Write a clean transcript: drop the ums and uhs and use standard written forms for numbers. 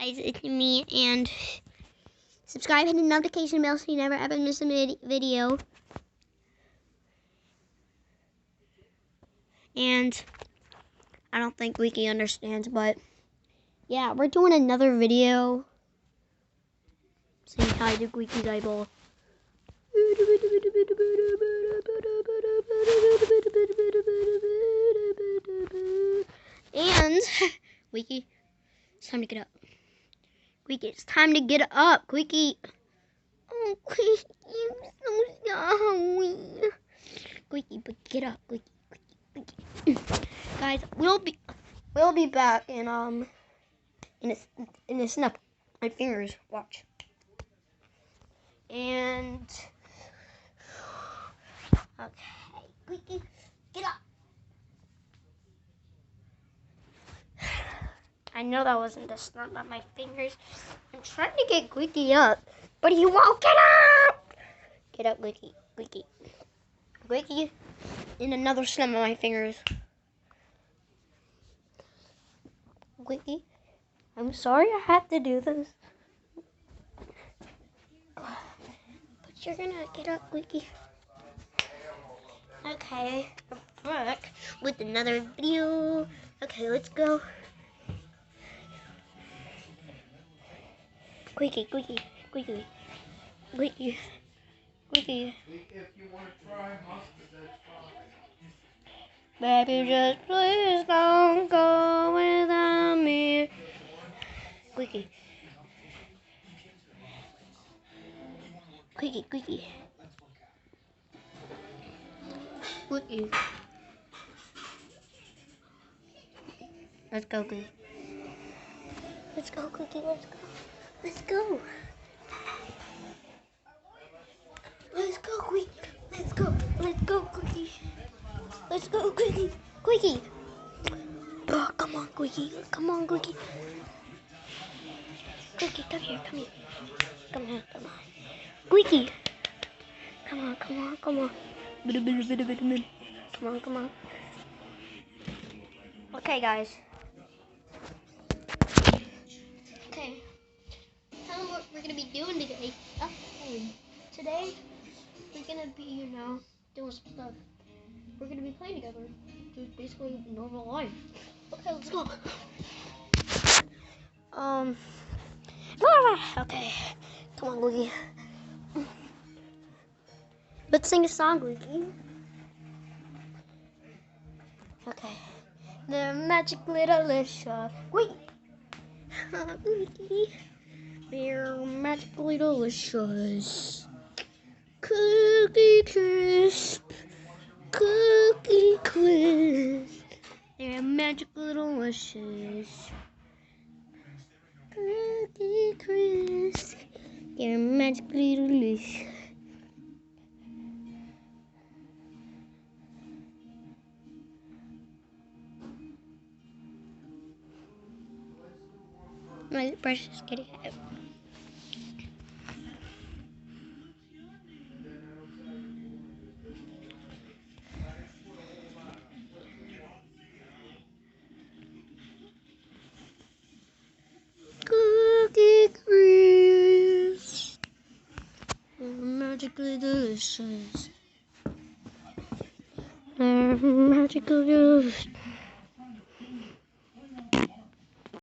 guys, it's me, and subscribe, hit the notification bell so you never ever miss a video. And I don't think Wiki understands, but yeah, we're doing another video saying hi to Wiki's eyeball. And Wiki, it's time to get up. Wiki, it's time to get up. Wiki. Oh, Wiki, I'm so sorry. Wiki, but get up. Wiki. Guys, we'll be back in a snap. My fingers, watch. And okay, Wiki, get up. I know that wasn't the snap of my fingers. I'm trying to get Wiki up, but he won't get up. Get up, Wiki. Wiki, in another snap of my fingers. Wiki, I'm sorry I have to do this. But you're gonna get up, Wiki. Okay, I'm back with another video. Okay, let's go. Wiki. If you want to try mustard, that's fine. Baby, just please don't go without me. Wiki. Let's go, Wiki. Let's go, Wiki. Let's go. Let's go, Wiki. Let's go, Wiki. Let's go, Wiki. Oh, come on, Wiki. Wiki, come here. Wiki. Come on. Come on. Okay, guys. Okay. Tell them what we're gonna be doing today. Today, we're gonna be, doing some stuff. We're gonna be playing together. Just basically normal life. Okay, let's go. Okay. Come on, Wiki. Let's sing a song, Wiki. Okay. The magic little Alicia. Wait. Wiki. They're magic little Alicia's. Cookie crisp. They're magic little wishes. Cookie crisp. They're magic little wishes. My brush is getting out. Cookie crisp. Magically delicious. Magically delicious.